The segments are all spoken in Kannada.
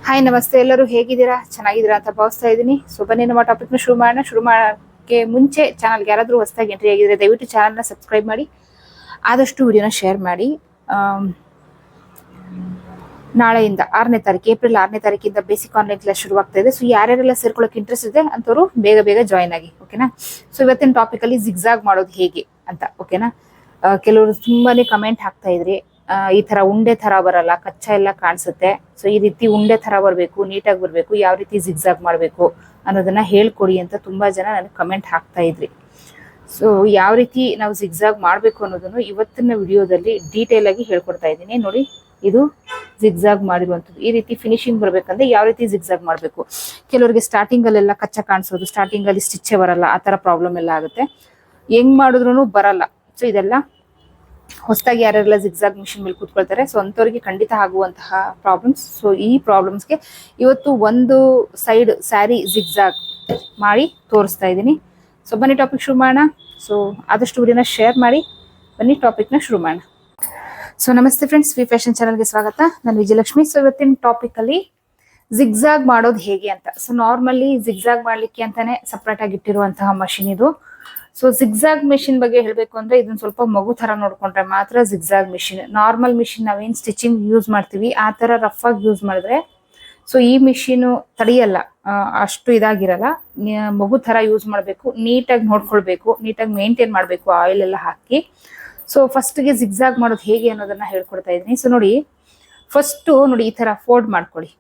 ಹಾಯ್ ನಮಸ್ತೆ, ಎಲ್ಲರೂ ಹೇಗಿದ್ದೀರಾ? ಚೆನ್ನಾಗಿದ್ದೀರಾ ಅಂತ ಭಾವಿಸ್ತಾ ಇದ್ದೀನಿ. ಸೊ ಬನ್ನಿ ನಮ್ಮ ಟಾಪಿಕ್ನ ಶುರು ಮಾಡೋಣ. ಶುರು ಮಾಡೋಕ್ಕೆ ಮುಂಚೆ ಚಾನಲ್ಗೆ ಯಾರಾದರೂ ಹೊಸದಾಗಿ ಎಂಟ್ರಿ ಆಗಿದ್ರೆ ದಯವಿಟ್ಟು ಚಾನಲ್ನ ಸಬ್ಸ್ಕ್ರೈಬ್ ಮಾಡಿ, ಆದಷ್ಟು ವಿಡಿಯೋನ ಶೇರ್ ಮಾಡಿ. ನಾಳೆಯಿಂದ 6ನೇ ತಾರೀಕು, ಏಪ್ರಿಲ್ 6ನೇ ತಾರೀಕಿಂದ ಬೇಸಿಕ್ ಆನ್ಲೈನ್ ಕ್ಲಾಸ್ ಶುರುವಾಗ್ತಾ ಇದೆ. ಸೊ ಯಾರ್ಯಾರೆಲ್ಲ ಸೇರ್ಕೊಳ್ಳೋಕೆ ಇಂಟ್ರೆಸ್ಟ್ ಇದೆ ಅಂಥವ್ರು ಬೇಗ ಜಾಯ್ನ್ ಆಗಿ, ಓಕೆನಾ? ಸೊ ಇವತ್ತಿನ ಟಾಪಿಕಲ್ಲಿ ಜಿಗ್ಜಾಗ್ ಮಾಡೋದು ಹೇಗೆ ಅಂತ, ಓಕೆನಾ? ಕೆಲವರು ತುಂಬಾನೇ ಕಮೆಂಟ್ ಹಾಕ್ತಾ ಇದ್ರಿ, ಈ ತರ ಉಂಡೆ ತರ ಬರಲ್ಲ, ಕಚ್ಚಾ ಎಲ್ಲ ಕಾಣಿಸುತ್ತೆ. ಸೊ ಈ ರೀತಿ ಉಂಡೆ ತರ ಬರಬೇಕು, ನೀಟಾಗಿ ಬರಬೇಕು, ಯಾವ ರೀತಿ ಜಿಗ್ಜಾಗ್ ಮಾಡಬೇಕು ಅನ್ನೋದನ್ನ ಹೇಳ್ಕೊಡಿ ಅಂತ ತುಂಬಾ ಜನ ನನಗೆ ಕಮೆಂಟ್ ಹಾಕ್ತಾ ಇದ್ರಿ. ಸೊ ಯಾವ ರೀತಿ ನಾವು ಜಿಗ್ಜಾಗ್ ಮಾಡಬೇಕು ಅನ್ನೋದನ್ನು ಇವತ್ತಿನ ವಿಡಿಯೋದಲ್ಲಿ ಡೀಟೇಲ್ ಆಗಿ ಹೇಳ್ಕೊಡ್ತಾ ಇದ್ದೀನಿ. ನೋಡಿ, ಇದು ಜಿಗ್ಜಾಗ್ ಮಾಡಿರುವಂಥದ್ದು. ಈ ರೀತಿ ಫಿನಿಶಿಂಗ್ ಬರ್ಬೇಕಂದ್ರೆ ಯಾವ ರೀತಿ ಜಿಗ್ಜಾಗ್ ಮಾಡಬೇಕು. ಕೆಲವರಿಗೆ ಸ್ಟಾರ್ಟಿಂಗ್ ಅಲ್ಲೆಲ್ಲ ಕಚ್ಚಾ ಕಾಣಿಸೋದು, ಸ್ಟಾರ್ಟಿಂಗ್ ಅಲ್ಲಿ ಸ್ಟಿಚ್ಚೇ ಬರಲ್ಲ, ಆ ತರ ಪ್ರಾಬ್ಲಮ್ ಎಲ್ಲ ಆಗುತ್ತೆ. ಹೆಂಗ್ ಮಾಡಿದ್ರು ಬರಲ್ಲ. ಸೊ ಇದೆಲ್ಲ ಹೊಸದಾಗಿ ಯಾರೆಲ್ಲ ಜಿಗ್ಜಾಗ್ ಮಿಷಿನ್ ಮೇಲೆ ಕೂತ್ಕೊಳ್ತಾರೆ, ಸೊ ಅಂಥವ್ರಿಗೆ ಖಂಡಿತ ಆಗುವಂತಹ ಪ್ರಾಬ್ಲಮ್ಸ್. ಸೊ ಈ ಪ್ರಾಬ್ಲಮ್ಸ್ಗೆ ಇವತ್ತು ಒಂದು ಸೈಡ್ ಸ್ಯಾರಿ ಜಿಗ್ಜಾಗ್ ಮಾಡಿ ತೋರಿಸ್ತಾ ಇದ್ದೀನಿ. ಸೊ ಬನ್ನಿ ಟಾಪಿಕ್ ಶುರು ಮಾಡೋಣ. ಸೊ ಆದಷ್ಟು ವಿಡಿಯೋನ ಶೇರ್ ಮಾಡಿ, ಬನ್ನಿ ಟಾಪಿಕ್ನ ಶುರು ಮಾಡೋಣ. ಸೊ ನಮಸ್ತೆ ಫ್ರೆಂಡ್ಸ್, ವಿ ಫ್ಯಾಷನ್ ಚಾನಲ್ಗೆ ಸ್ವಾಗತ. ನಾನು ವಿಜಯಲಕ್ಷ್ಮಿ. ಸೊ ಇವತ್ತಿನ ಟಾಪಿಕ್ ಅಲ್ಲಿ ಜಿಗ್ಜಾಗ್ ಮಾಡೋದು ಹೇಗೆ ಅಂತ. ಸೊ ನಾರ್ಮಲಿ ಜಿಗ್ಜಾಗ್ ಮಾಡ್ಲಿಕ್ಕೆ ಅಂತಾನೆ ಸಪ್ರೇಟ್ ಆಗಿ ಇಟ್ಟಿರುವಂತಹ ಮಷಿನ್ ಇದು. ಸೊ ಜಿಗ್ಜಾಗ್ ಮೆಷಿನ್ ಬಗ್ಗೆ ಹೇಳಬೇಕು ಅಂದ್ರೆ ಇದನ್ನ ಸ್ವಲ್ಪ ಮಗು ತರ ನೋಡ್ಕೊಂಡ್ರೆ ಮಾತ್ರ ಜಿಗ್ಜಾಗ್ ಮೆಷಿನ್. ನಾರ್ಮಲ್ ಮಿಷಿನ್ ನಾವೇನ್ ಸ್ಟಿಚಿಂಗ್ ಯೂಸ್ ಮಾಡ್ತೀವಿ ಆ ತರ ರಫ್ ಆಗಿ ಯೂಸ್ ಮಾಡಿದ್ರೆ ಸೊ ಈ ಮಿಷಿನ್ ತಡೆಯಲ್ಲ, ಅಷ್ಟು ಇದಾಗಿರಲ್ಲ. ಮಗು ತರ ಯೂಸ್ ಮಾಡಬೇಕು, ನೀಟಾಗಿ ನೋಡ್ಕೊಳ್ಬೇಕು, ನೀಟಾಗಿ ಮೇಂಟೈನ್ ಮಾಡಬೇಕು ಆಯಿಲ್ ಎಲ್ಲ ಹಾಕಿ. ಸೊ ಫಸ್ಟ್ಗೆ ಜಿಗ್ಜಾಗ್ ಮಾಡೋದು ಹೇಗೆ ಅನ್ನೋದನ್ನ ಹೇಳ್ಕೊಡ್ತಾ ಇದ್ದೀನಿ. ಸೊ ನೋಡಿ, ಫಸ್ಟ್ ನೋಡಿ ಈ ತರ ಫೋಲ್ಡ್ ಮಾಡ್ಕೊಳ್ಳಿ.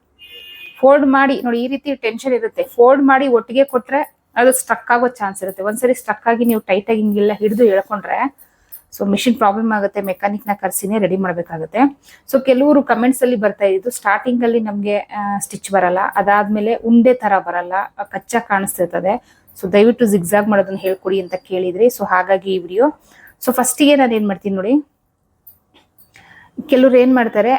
ಫೋಲ್ಡ್ ಮಾಡಿ ನೋಡಿ, ಈ ರೀತಿ ಟೆನ್ಷನ್ ಇರುತ್ತೆ. ಫೋಲ್ಡ್ ಮಾಡಿ ಒಟ್ಟಿಗೆ ಕೊಟ್ರೆ ಅದು ಸ್ಟ್ರಕ್ ಆಗೋ ಚಾನ್ಸ್ ಇರುತ್ತೆ. ಒಂದ್ಸರಿ ಸ್ಟ್ರಕ್ ಆಗಿ ನೀವು ಟೈಟ್ ಆಗಿ ಹಿಂಗೆಲ್ಲ ಹಿಡಿದು ಎಳ್ಕೊಂಡ್ರೆ ಸೊ ಮಿಷಿನ್ ಪ್ರಾಬ್ಲಮ್ ಆಗುತ್ತೆ. ಮೆಕ್ಯಾನಿಕ್ ನ ಕರ್ಸಿನೇ ರೆಡಿ ಮಾಡ್ಬೇಕಾಗುತ್ತೆ. ಸೊ ಕೆಲವರು ಕಮೆಂಟ್ಸ್ ಅಲ್ಲಿ ಬರ್ತಾ ಇದ್ದು, ಸ್ಟಾರ್ಟಿಂಗ್ ಅಲ್ಲಿ ನಮ್ಗೆ ಸ್ಟಿಚ್ ಬರಲ್ಲ, ಅದಾದ್ಮೇಲೆ ಉಂಡೆ ತರ ಬರಲ್ಲ, ಕಚ್ಚಾ ಕಾಣಿಸ್ತಿರ್ತದೆ. ಸೊ ದಯವಿಟ್ಟು ಜಿಗ್ಜಾಗ್ ಮಾಡೋದನ್ನ ಹೇಳ್ಕೊಡಿ ಅಂತ ಕೇಳಿದ್ರಿ. ಸೊ ಹಾಗಾಗಿ ಈ ವಿಡಿಯೋ. ಸೊ ಫಸ್ಟಿಗೆ ನಾನು ಏನ್ ಮಾಡ್ತೀನಿ ನೋಡಿ, ಕೆಲವ್ರು ಏನ್ ಮಾಡ್ತಾರೆ,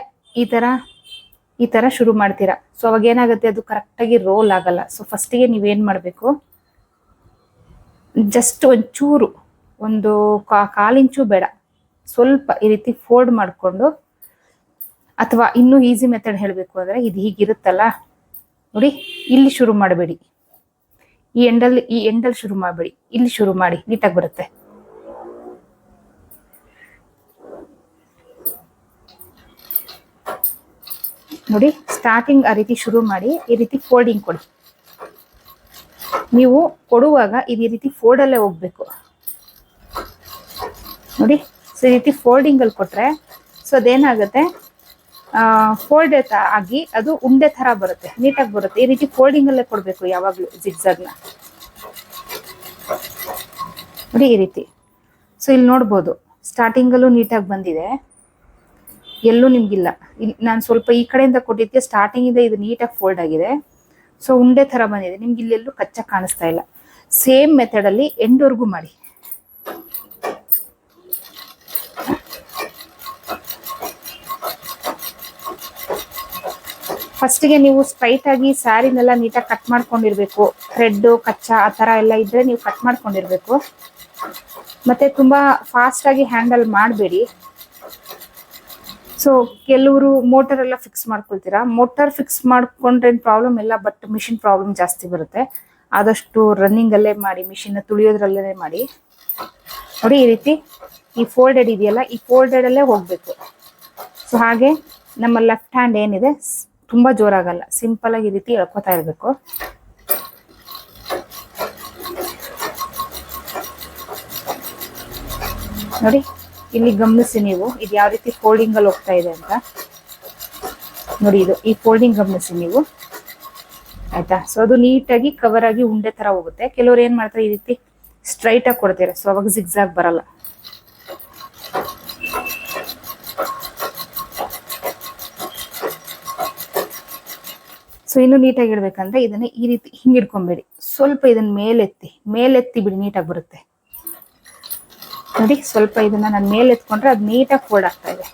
ಈ ತರ ಶುರು ಮಾಡ್ತೀರಾ. ಸೊ ಅವಾಗ ಏನಾಗುತ್ತೆ, ಅದು ಕರೆಕ್ಟಾಗಿ ರೋಲ್ ಆಗಲ್ಲ. ಸೊ ಫಸ್ಟಿಗೆ ನೀವೇನ್ ಮಾಡ್ಬೇಕು, ಜಸ್ಟ್ ಒಂಚೂರು, ಒಂದು 1/4 ಇಂಚು ಬೇಡ, ಸ್ವಲ್ಪ ಈ ರೀತಿ ಫೋಲ್ಡ್ ಮಾಡಿಕೊಂಡು, ಅಥವಾ ಇನ್ನೂ ಈಸಿ ಮೆಥಡ್ ಹೇಳಬೇಕು ಅಂದ್ರೆ ಇದು ಹೀಗಿರುತ್ತಲ್ಲ ನೋಡಿ, ಇಲ್ಲಿ ಶುರು ಮಾಡಬೇಡಿ, ಈ ಎಂಡಲ್ಲಿ ಶುರು ಮಾಡಬೇಡಿ, ಇಲ್ಲಿ ಶುರು ಮಾಡಿ, ನೀಟಾಗಿ ಬರುತ್ತೆ. ನೋಡಿ, ಸ್ಟಾರ್ಟಿಂಗ್ ಆ ರೀತಿ ಶುರು ಮಾಡಿ, ಈ ರೀತಿ ಫೋಲ್ಡಿಂಗ್ ಕೊಡಿ. ನೀವು ಕೊಡುವಾಗ ಈ ರೀತಿ ಫೋಲ್ಡ್ ಅಲ್ಲೇ ಹೋಗ್ಬೇಕು ನೋಡಿ. ಸೊ ಈ ರೀತಿ ಫೋಲ್ಡಿಂಗ್ ಅಲ್ಲಿ ಕೊಟ್ರೆ ಸೊ ಅದೇನಾಗುತ್ತೆ, ಫೋಲ್ಡ್ ಆಗಿ ಅದು ಉಂಡೆ ತರ ಬರುತ್ತೆ, ನೀಟಾಗಿ ಬರುತ್ತೆ. ಈ ರೀತಿ ಫೋಲ್ಡಿಂಗ್ ಅಲ್ಲೇ ಕೊಡ್ಬೇಕು ಯಾವಾಗ್ಲೂ ಜಿಗ್ಜಾಗ್ನ ನೋಡಿ, ಈ ರೀತಿ. ಸೊ ಇಲ್ಲಿ ನೋಡ್ಬೋದು, ಸ್ಟಾರ್ಟಿಂಗ್ ಅಲ್ಲೂ ನೀಟಾಗಿ ಬಂದಿದೆ, ಎಲ್ಲೂ ನಿಮ್ಗಿಲ್ಲ. ನಾನು ಸ್ವಲ್ಪ ಈ ಕಡೆಯಿಂದ ಕೊಟ್ಟಿದ್ದೆ, ಸ್ಟಾರ್ಟಿಂಗ್ ಇಂದ ಇದು ನೀಟಾಗಿ ಫೋಲ್ಡ್ ಆಗಿದೆ. ಸೊ ಉಂಡೆ ತರ ಬಂದಿದೆ, ನಿಮ್ಗೆ ಇಲ್ಲೆಲ್ಲೂ ಕಚ್ಚಾ ಕಾಣಿಸ್ತಾ ಇಲ್ಲ. ಸೇಮ್ ಮೆಥಡ್ ಅಲ್ಲಿ ಎಂಡ್ವರೆಗೂ ಮಾಡಿ. ಫಸ್ಟಿಗೆ ನೀವು ಸ್ಟ್ರೈಟ್ ಆಗಿ ಸ್ಯಾರಿನೆಲ್ಲ ನೀಟಾಗಿ ಕಟ್ ಮಾಡ್ಕೊಂಡಿರ್ಬೇಕು. ಥ್ರೆಡ್ ಕಚ್ಚಾ ಆ ತರ ಎಲ್ಲ ಇದ್ರೆ ನೀವು ಕಟ್ ಮಾಡ್ಕೊಂಡಿರ್ಬೇಕು. ಮತ್ತೆ ತುಂಬಾ ಫಾಸ್ಟ್ ಆಗಿ ಹ್ಯಾಂಡಲ್ ಮಾಡಬೇಡಿ. ಸೊ ಕೆಲವರು ಮೋಟರ್ ಎಲ್ಲ ಫಿಕ್ಸ್ ಮಾಡ್ಕೊಳ್ತೀರಾ. ಮೋಟರ್ ಫಿಕ್ಸ್ ಮಾಡ್ಕೊಂಡ್ರೆ ಪ್ರಾಬ್ಲಮ್ ಇಲ್ಲ, ಬಟ್ ಮಿಷಿನ್ ಪ್ರಾಬ್ಲಮ್ ಜಾಸ್ತಿ ಬರುತ್ತೆ. ಆದಷ್ಟು ರನ್ನಿಂಗ್ ಅಲ್ಲೇ ಮಾಡಿ, ಮಿಷಿನ್ ತುಳಿಯೋದ್ರಲ್ಲೇ ಮಾಡಿ ನೋಡಿ. ಈ ರೀತಿ ಈ ಫೋಲ್ಡೆಡ್ ಇದೆಯಲ್ಲ, ಈ ಫೋಲ್ಡೆಡ್ ಅಲ್ಲೇ ಹೋಗ್ಬೇಕು. ಸೊ ಹಾಗೆ ನಮ್ಮ ಲೆಫ್ಟ್ ಹ್ಯಾಂಡ್ ಏನಿದೆ ತುಂಬಾ ಜೋರಾಗಲ್ಲ, ಸಿಂಪಲ್ ಆಗಿ ಈ ರೀತಿ ಎಳ್ಕೊತಾ ಇರ್ಬೇಕು. ನೋಡಿ, ಇಲ್ಲಿ ಗಮನಿಸಿ ನೀವು, ಇದು ಯಾವ ರೀತಿ ಫೋಲ್ಡಿಂಗ್ ಅಲ್ಲಿ ಹೋಗ್ತಾ ಇದೆ ಅಂತ ನೋಡಿ. ಇದು ಈ ಫೋಲ್ಡಿಂಗ್ ಗಮನಿಸಿ ನೀವು, ಆಯ್ತಾ? ಸೊ ಅದು ನೀಟಾಗಿ ಕವರ್ ಆಗಿ ಉಂಡೆ ತರ ಹೋಗುತ್ತೆ. ಕೆಲವರು ಏನ್ ಮಾಡ್ತಾರೆ, ಈ ರೀತಿ ಸ್ಟ್ರೈಟ್ ಆಗಿ ಕೊಡ್ತಾರೆ. ಸೊ ಅವಾಗ ಜಿಗ್ಜಾಗ್ ಬರಲ್ಲ. ಸೊ ಇನ್ನು ನೀಟಾಗಿ ಇಡ್ಬೇಕಂದ್ರೆ ಇದನ್ನ ಈ ರೀತಿ ಹಿಂಗ್ ಇಡ್ಕೊಂಬೇಡಿ, ಸ್ವಲ್ಪ ಇದನ್ನ ಮೇಲೆತ್ತಿ ಬಿಡಿ, ನೀಟಾಗಿ ಬರುತ್ತೆ ನೋಡಿ. ಸ್ವಲ್ಪ ಇದನ್ನ ನಾನು ಮೇಲೆ ಎತ್ಕೊಂಡ್ರೆ ಅದು ನೀಟಾಗಿ ಫೋಲ್ಡ್ ಆಗ್ತಾ ಇದೆ.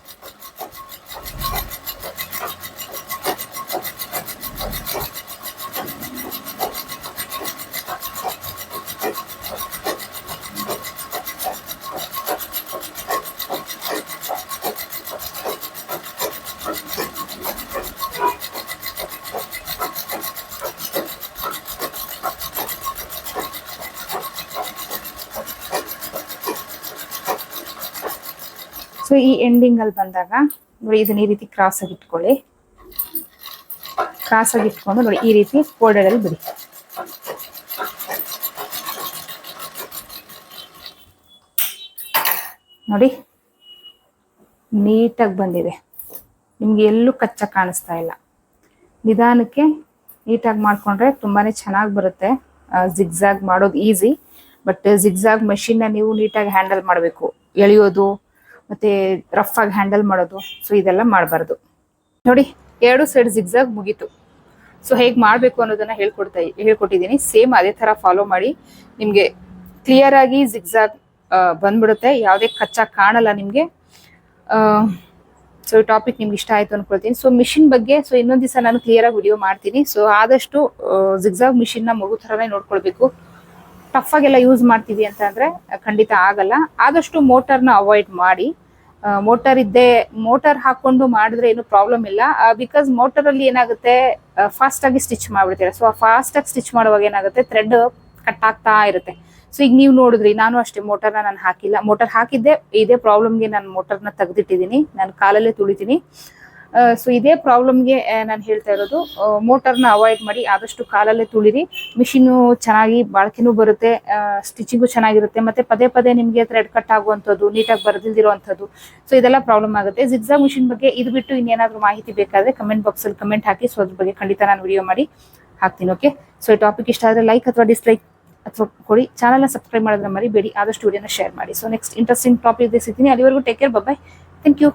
ಸೊ ಈ ಎಂಡಿಂಗ್ ಅಲ್ಲಿ ಬಂದಾಗ ನೋಡಿ ಇದನ್ನ ಈ ರೀತಿ ಕ್ರಾಸ್ ಆಗಿ ಇಟ್ಕೊಳ್ಳಿ. ಕ್ರಾಸ್ ಆಗಿ ಇಟ್ಕೊಂಡು ನೋಡಿ ಈ ರೀತಿ ಫೋಲ್ಡೆಡ್ ಅಲ್ಲಿ ಬಿಡಿ. ನೋಡಿ ನೀಟಾಗಿ ಬಂದಿದೆ, ನಿಮ್ಗೆ ಎಲ್ಲೂ ಕಚ್ಚ ಕಾಣಿಸ್ತಾ ಇಲ್ಲ. ನಿಧಾನಕ್ಕೆ ನೀಟಾಗಿ ಮಾಡ್ಕೊಂಡ್ರೆ ತುಂಬಾನೇ ಚೆನ್ನಾಗಿ ಬರುತ್ತೆ. ಜಿಗ್ಜಾಗ್ ಮಾಡೋದು ಈಸಿ, ಬಟ್ ಜಿಗ್ಜಾಗ್ ಮೆಷಿನ್ನ ನೀವು ನೀಟಾಗಿ ಹ್ಯಾಂಡಲ್ ಮಾಡಬೇಕು. ಎಳೆಯೋದು ಮತ್ತೆ ರಫ್ ಆಗಿ ಹ್ಯಾಂಡಲ್ ಮಾಡೋದು, ಸೊ ಇದೆಲ್ಲ ಮಾಡಬಾರ್ದು. ನೋಡಿ 2 ಸೈಡ್ ಜಿಗ್ಜಾಗ್ ಮುಗೀತು. ಸೊ ಹೇಗೆ ಮಾಡಬೇಕು ಅನ್ನೋದನ್ನ ಹೇಳ್ಕೊಟ್ಟಿದ್ದೀನಿ. ಸೇಮ್ ಅದೇ ತರ ಫಾಲೋ ಮಾಡಿ, ನಿಮ್ಗೆ ಕ್ಲಿಯರ್ ಆಗಿ ಜಿಗ್ಜಾಗ್ ಬಂದ್ಬಿಡುತ್ತೆ, ಯಾವುದೇ ಕಚ್ಚಾ ಕಾಣಲ್ಲ ನಿಮ್ಗೆ. ಸೊ ಈ ಟಾಪಿಕ್ ನಿಮ್ಗೆ ಇಷ್ಟ ಆಯ್ತು ಅನ್ಕೊಳ್ತೀನಿ. ಸೊ ಮಿಷಿನ್ ಬಗ್ಗೆ ಸೊ ಇನ್ನೊಂದ್ ದಿವಸ ನಾನು ಕ್ಲಿಯರ್ ಆಗಿ ವಿಡಿಯೋ ಮಾಡ್ತೀನಿ. ಸೊ ಆದಷ್ಟು ಜಿಗ್ಜಾಗ್ ಮಿಷಿನ್ ನ ಮಗು ತರನೇ ನೋಡ್ಕೊಳ್ಬೇಕು. ಟಫ್ ಆಗೆಲ್ಲ ಯೂಸ್ ಮಾಡ್ತೀವಿ ಅಂತ ಅಂದ್ರೆ ಖಂಡಿತ ಆಗಲ್ಲ. ಆದಷ್ಟು ಮೋಟರ್ನ ಅವಾಯ್ಡ್ ಮಾಡಿ. ಮೋಟರ್ ಹಾಕೊಂಡು ಮಾಡಿದ್ರೆ ಏನು ಪ್ರಾಬ್ಲಮ್ ಇಲ್ಲ. ಬಿಕಾಸ್ ಮೋಟರ್ ಅಲ್ಲಿ ಏನಾಗುತ್ತೆ, ಫಾಸ್ಟ್ ಆಗಿ ಸ್ಟಿಚ್ ಮಾಡ್ಬಿಡ್ತೀರಾ. ಸೊ ಫಾಸ್ಟ್ ಆಗಿ ಸ್ಟಿಚ್ ಮಾಡುವಾಗ ಏನಾಗುತ್ತೆ, ಥ್ರೆಡ್ ಕಟ್ ಆಗ್ತಾ ಇರುತ್ತೆ. ಸೊ ಈಗ ನೀವು ನೋಡಿದ್ರಿ, ನಾನು ಅಷ್ಟೇ ಮೋಟರ್ನ ನಾನು ಹಾಕಿಲ್ಲ. ಮೋಟರ್ ಹಾಕಿದ್ದೆ, ಇದೇ ಪ್ರಾಬ್ಲಮ್ಗೆ ನಾನು ಮೋಟರ್ನ ತೆಗೆದಿಟ್ಟಿದ್ದೀನಿ. ನಾನು ಕಾಲಲ್ಲೇ ತುಳಿತೀನಿ. ಸೊ ಇದೇ ಪ್ರಾಬ್ಲಮ್ಗೆ ನಾನು ಹೇಳ್ತಾ ಇರೋದು, ಮೋಟರ್ನ ಅವಾಯ್ಡ್ ಮಾಡಿ, ಆದಷ್ಟು ಕಾಲಲ್ಲೇ ತುಳಿರಿ. ಮಿಷಿನು ಚೆನ್ನಾಗಿ ಬಾಳ್ಕೆನೂ ಬರುತ್ತೆ, ಸ್ಟಿಚಿಂಗು ಚೆನ್ನಾಗಿರುತ್ತೆ. ಮತ್ತೆ ಪದೇ ಪದೇ ನಿಮಗೆ ಥ್ರೆಡ್ ಕಟ್ ಆಗುವಂಥದ್ದು, ನೀಟಾಗಿ ಬರೆದಿಲ್ದಿರುವಂಥದ್ದು, ಸೊ ಇದೆಲ್ಲ ಪ್ರಾಬ್ಲಮ್ ಆಗುತ್ತೆ. ಜಿಗ್ಜಾಗ್ ಮಿಷಿನ್ ಬಗ್ಗೆ ಇದು ಬಿಟ್ಟು ಇನ್ನೇನಾದ್ರೂ ಮಾಹಿತಿ ಬೇಕಾದ್ರೆ ಕಮೆಂಟ್ ಬಾಕ್ಸಲ್ಲಿ ಕಮೆಂಟ್ ಹಾಕಿ. ಸೊ ಅದ್ರ ಬಗ್ಗೆ ಖಂಡಿತ ನಾನು ವಿಡಿಯೋ ಮಾಡಿ ಹಾಕ್ತೀನಿ. ಓಕೆ, ಸೊ ಈ ಟಾಪಿಕ್ ಇಷ್ಟ ಆದರೆ ಲೈಕ್ ಅಥವಾ ಡಿಸ್ಲೈಕ್ ಅಥವಾ ಕೊಡಿ. ಚಾನಲ್ನ ಸಬ್ಸ್ಕ್ರೈಬ್ ಮಾಡೋದ್ರ ಮರಿಬೇಡಿ. ಆದಷ್ಟು ವಿಡಿಯೋನ ಶೇರ್ ಮಾಡಿ. ಸೊ ನೆಕ್ಸ್ಟ್ ಇಂಟ್ರೆಸ್ಟಿಂಗ್ ಟಾಪಿಕ್ ಸಿಗ್ತೀನಿ. ಅಲ್ಲಿವರೆಗೂ take care, bye, thank you.